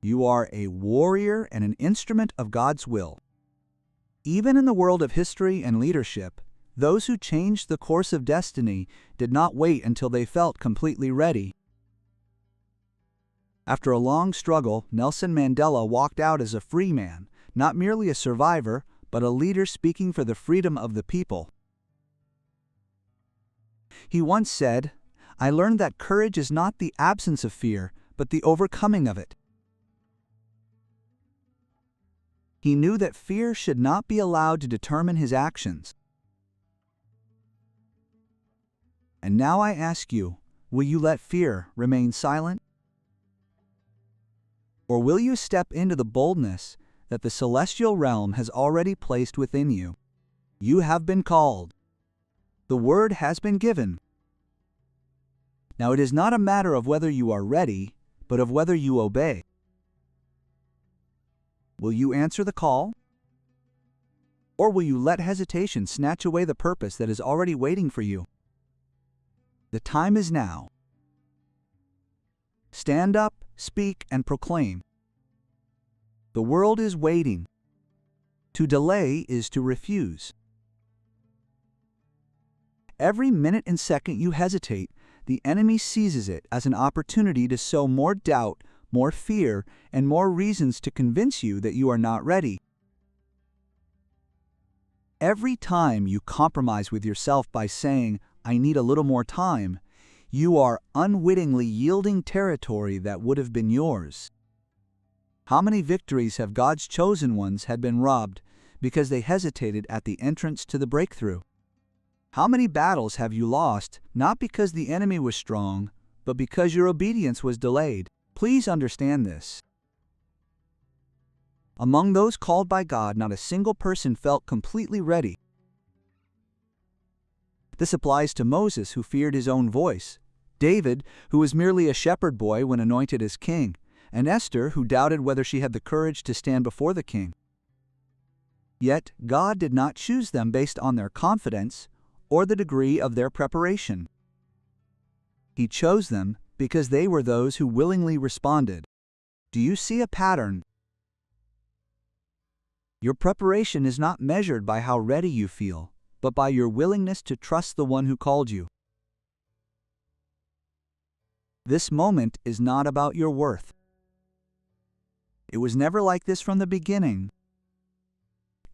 You are a warrior and an instrument of God's will. Even in the world of history and leadership, those who changed the course of destiny did not wait until they felt completely ready. After a long struggle, Nelson Mandela walked out as a free man, not merely a survivor, but a leader speaking for the freedom of the people. He once said, "I learned that courage is not the absence of fear, but the overcoming of it." He knew that fear should not be allowed to determine his actions. And now I ask you, will you let fear remain silent? Or will you step into the boldness that the celestial realm has already placed within you? You have been called. The word has been given. Now it is not a matter of whether you are ready, but of whether you obey. Will you answer the call? Or will you let hesitation snatch away the purpose that is already waiting for you? The time is now. Stand up, speak, and proclaim. The world is waiting. To delay is to refuse. Every minute and second you hesitate, the enemy seizes it as an opportunity to sow more doubt, more fear, and more reasons to convince you that you are not ready. Every time you compromise with yourself by saying, "I need a little more time," you are unwittingly yielding territory that would have been yours. How many victories have God's chosen ones had been robbed because they hesitated at the entrance to the breakthrough? How many battles have you lost not because the enemy was strong, but because your obedience was delayed? Please understand this. Among those called by God, not a single person felt completely ready. This applies to Moses, who feared his own voice, David, who was merely a shepherd boy when anointed as king, and Esther, who doubted whether she had the courage to stand before the king. Yet God did not choose them based on their confidence or the degree of their preparation. He chose them because they were those who willingly responded. Do you see a pattern? Your preparation is not measured by how ready you feel, but by your willingness to trust the one who called you. This moment is not about your worth. It was never like this from the beginning.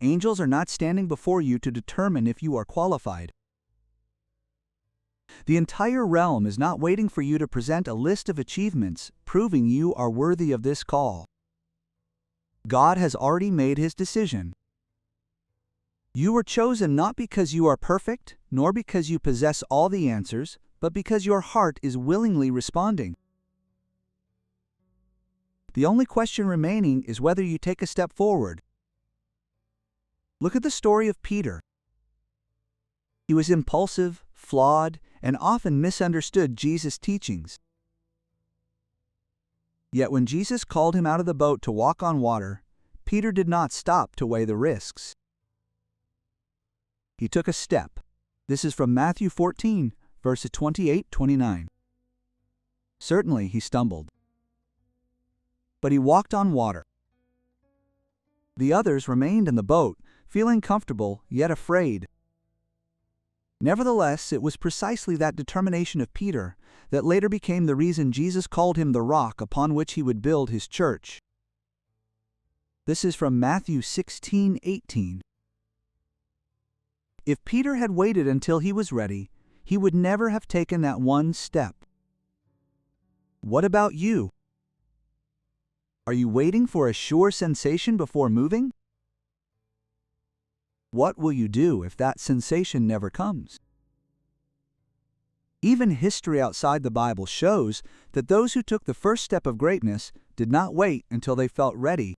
Angels are not standing before you to determine if you are qualified. The entire realm is not waiting for you to present a list of achievements proving you are worthy of this call. God has already made his decision. You were chosen not because you are perfect, nor because you possess all the answers, but because your heart is willingly responding. The only question remaining is whether you take a step forward. Look at the story of Peter. He was impulsive, flawed, and often misunderstood Jesus' teachings. Yet when Jesus called him out of the boat to walk on water, Peter did not stop to weigh the risks. He took a step. This is from Matthew 14, verses 28-29. Certainly he stumbled, but he walked on water. The others remained in the boat, feeling comfortable yet afraid. Nevertheless, it was precisely that determination of Peter that later became the reason Jesus called him the rock upon which he would build his church. This is from Matthew 16:18. If Peter had waited until he was ready, he would never have taken that one step. What about you? Are you waiting for a sure sensation before moving? What will you do if that sensation never comes? Even history outside the Bible shows that those who took the first step of greatness did not wait until they felt ready.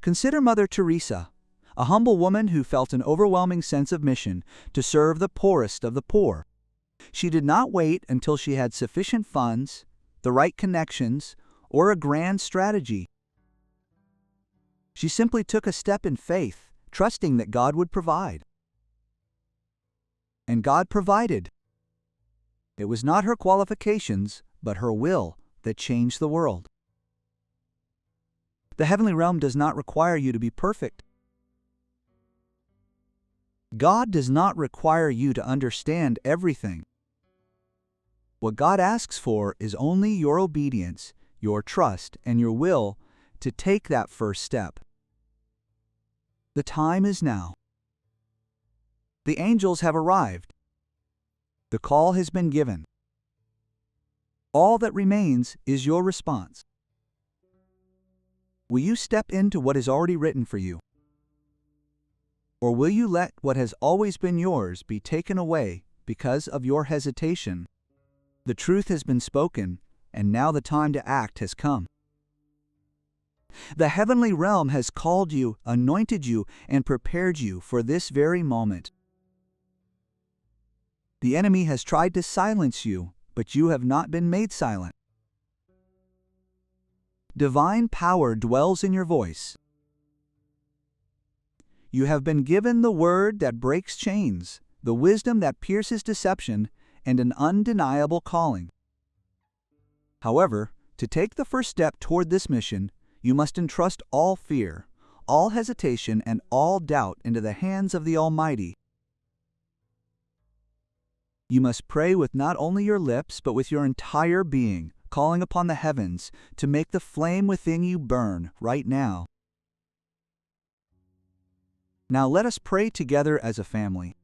Consider Mother Teresa, a humble woman who felt an overwhelming sense of mission to serve the poorest of the poor. She did not wait until she had sufficient funds, the right connections, or a grand strategy. She simply took a step in faith, trusting that God would provide. And God provided. It was not her qualifications, but her will that changed the world. The heavenly realm does not require you to be perfect. God does not require you to understand everything. What God asks for is only your obedience, your trust, and your will to take that first step. The time is now. The angels have arrived. The call has been given. All that remains is your response. Will you step into what is already written for you? Or will you let what has always been yours be taken away because of your hesitation? The truth has been spoken, and now the time to act has come. The heavenly realm has called you, anointed you, and prepared you for this very moment. The enemy has tried to silence you, but you have not been made silent. Divine power dwells in your voice. You have been given the word that breaks chains, the wisdom that pierces deception, and an undeniable calling. However, to take the first step toward this mission, you must entrust all fear, all hesitation, and all doubt into the hands of the Almighty. You must pray with not only your lips, but with your entire being, calling upon the heavens to make the flame within you burn right now. Now let us pray together as a family.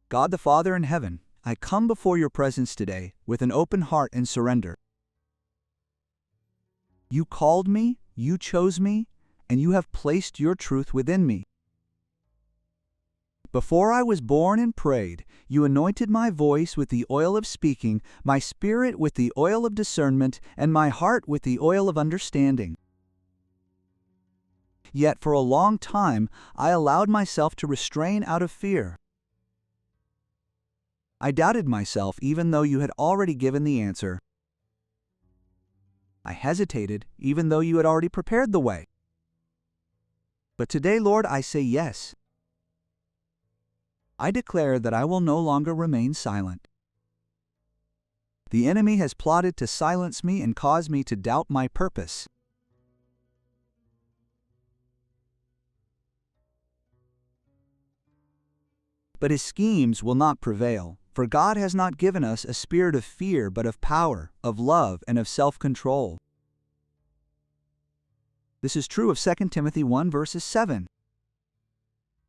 God the Father in heaven, I come before your presence today with an open heart and surrender. You called me, you chose me, and you have placed your truth within me. Before I was born and prayed, you anointed my voice with the oil of speaking, my spirit with the oil of discernment, and my heart with the oil of understanding. Yet for a long time I allowed myself to restrain out of fear. I doubted myself even though you had already given the answer. I hesitated even though you had already prepared the way. But today, Lord, I say yes. I declare that I will no longer remain silent. The enemy has plotted to silence me and cause me to doubt my purpose. But his schemes will not prevail, for God has not given us a spirit of fear, but of power, of love, and of self-control. This is true of 2 Timothy 1 verses 7.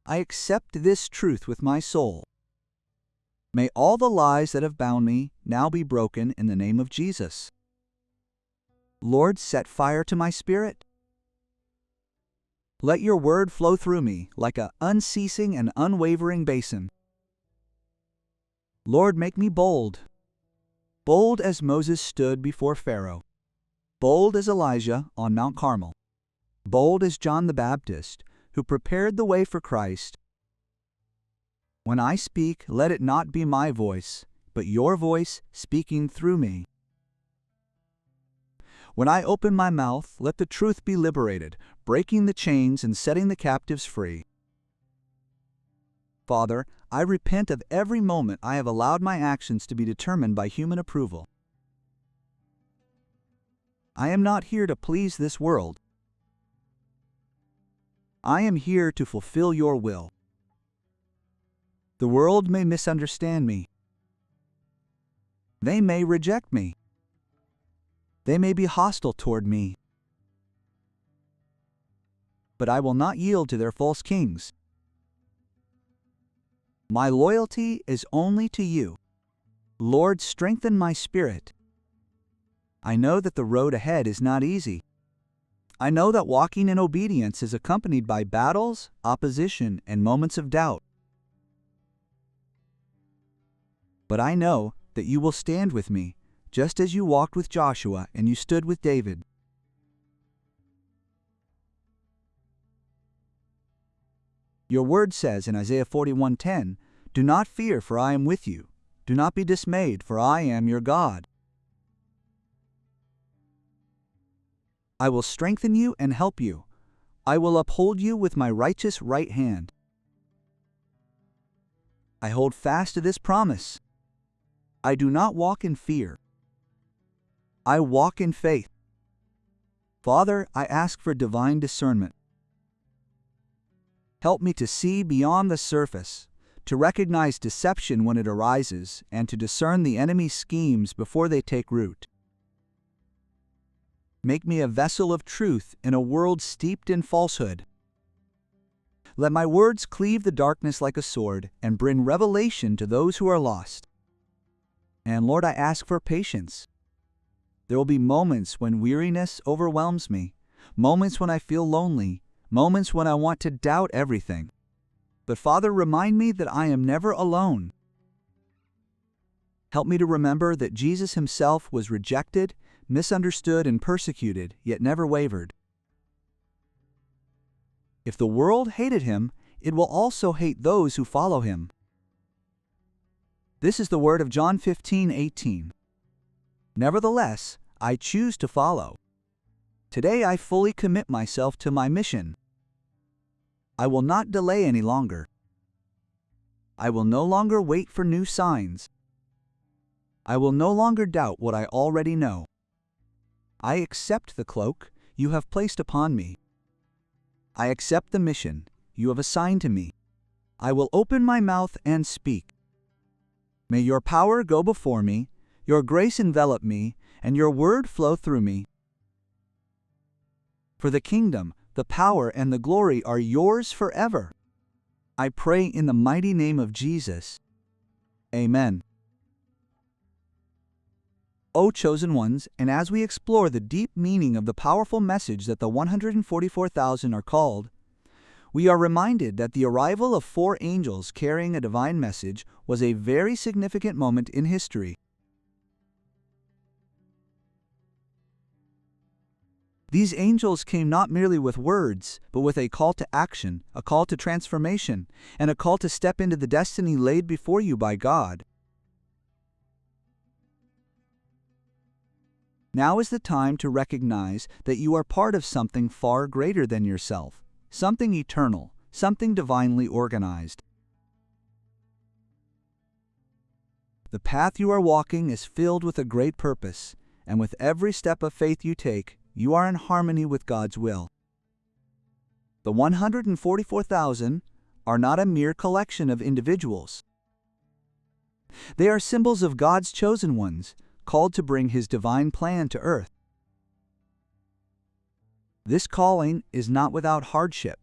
I accept this truth with my soul. May all the lies that have bound me now be broken in the name of Jesus. Lord, set fire to my spirit. Let your word flow through me like an unceasing and unwavering basin. Lord, make me bold. Bold as Moses stood before Pharaoh. Bold as Elijah on Mount Carmel. Bold as John the Baptist, who prepared the way for Christ. When I speak, let it not be my voice, but your voice speaking through me. When I open my mouth, let the truth be liberated, breaking the chains and setting the captives free. Father, I repent of every moment I have allowed my actions to be determined by human approval. I am not here to please this world. I am here to fulfill your will. The world may misunderstand me. They may reject me. They may be hostile toward me. But I will not yield to their false kings. My loyalty is only to you. Lord, strengthen my spirit. I know that the road ahead is not easy. I know that walking in obedience is accompanied by battles, opposition, and moments of doubt. But I know that you will stand with me, just as you walked with Joshua and you stood with David. Your word says in Isaiah 41:10, "Do not fear, for I am with you. Do not be dismayed, for I am your God. I will strengthen you and help you. I will uphold you with my righteous right hand." I hold fast to this promise. I do not walk in fear. I walk in faith. Father, I ask for divine discernment. Help me to see beyond the surface, to recognize deception when it arises, and to discern the enemy's schemes before they take root. Make me a vessel of truth in a world steeped in falsehood. Let my words cleave the darkness like a sword and bring revelation to those who are lost. And Lord, I ask for patience. There will be moments when weariness overwhelms me, moments when I feel lonely, moments when I want to doubt everything. But Father, remind me that I am never alone. Help me to remember that Jesus himself was rejected, misunderstood, and persecuted, yet never wavered. If the world hated him, it will also hate those who follow him. This is the word of John 15:18. Nevertheless, I choose to follow. Today I fully commit myself to my mission. I will not delay any longer. I will no longer wait for new signs. I will no longer doubt what I already know. I accept the cloak you have placed upon me. I accept the mission you have assigned to me. I will open my mouth and speak. May your power go before me, your grace envelop me, and your word flow through me. For the kingdom, the power, and the glory are yours forever. I pray in the mighty name of Jesus. Amen. O chosen ones, and as we explore the deep meaning of the powerful message that the 144,000 are called, we are reminded that the arrival of 4 angels carrying a divine message was a very significant moment in history. These angels came not merely with words, but with a call to action, a call to transformation, and a call to step into the destiny laid before you by God. Now is the time to recognize that you are part of something far greater than yourself, something eternal, something divinely organized. The path you are walking is filled with a great purpose, and with every step of faith you take, you are in harmony with God's will. The 144,000 are not a mere collection of individuals. They are symbols of God's chosen ones, called to bring His divine plan to earth. This calling is not without hardship.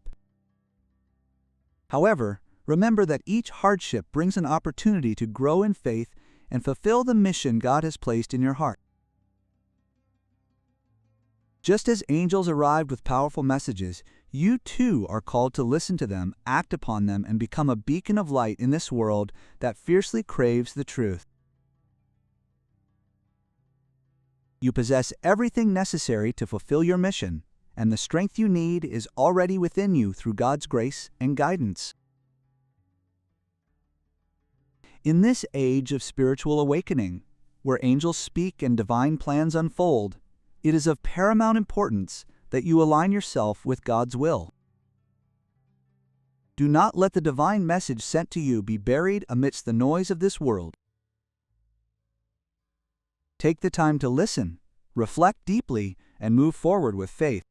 However, remember that each hardship brings an opportunity to grow in faith and fulfill the mission God has placed in your heart. Just as angels arrived with powerful messages, you too are called to listen to them, act upon them, and become a beacon of light in this world that fiercely craves the truth. You possess everything necessary to fulfill your mission, and the strength you need is already within you through God's grace and guidance. In this age of spiritual awakening, where angels speak and divine plans unfold, it is of paramount importance that you align yourself with God's will. Do not let the divine message sent to you be buried amidst the noise of this world. Take the time to listen, reflect deeply, and move forward with faith.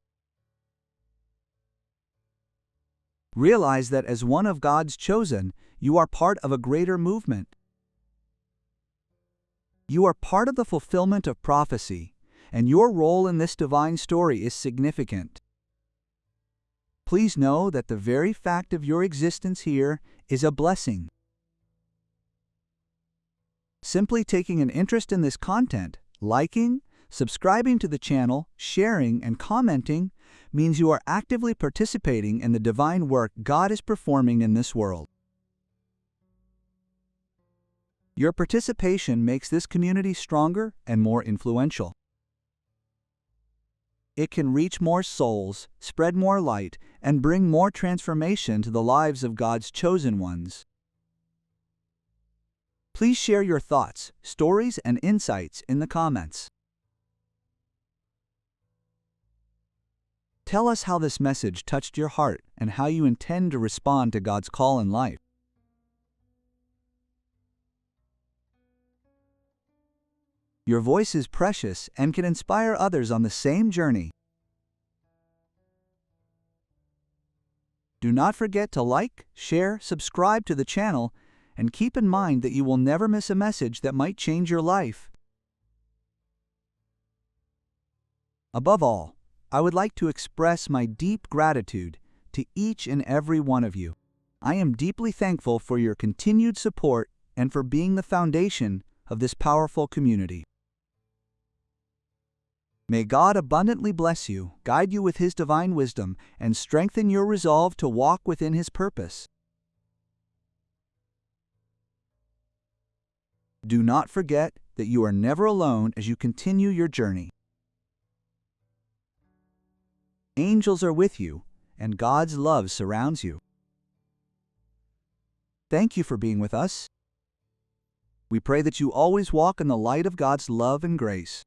Realize that as one of God's chosen, you are part of a greater movement. You are part of the fulfillment of prophecy, and your role in this divine story is significant. Please know that the very fact of your existence here is a blessing. Simply taking an interest in this content, liking, subscribing to the channel, sharing, and commenting means you are actively participating in the divine work God is performing in this world. Your participation makes this community stronger and more influential. It can reach more souls, spread more light, and bring more transformation to the lives of God's chosen ones. Please share your thoughts, stories, and insights in the comments. Tell us how this message touched your heart and how you intend to respond to God's call in life. Your voice is precious and can inspire others on the same journey. Do not forget to like, share, subscribe to the channel, and keep in mind that you will never miss a message that might change your life. Above all, I would like to express my deep gratitude to each and every one of you. I am deeply thankful for your continued support and for being the foundation of this powerful community. May God abundantly bless you, guide you with His divine wisdom, and strengthen your resolve to walk within His purpose. Do not forget that you are never alone as you continue your journey. Angels are with you, and God's love surrounds you. Thank you for being with us. We pray that you always walk in the light of God's love and grace.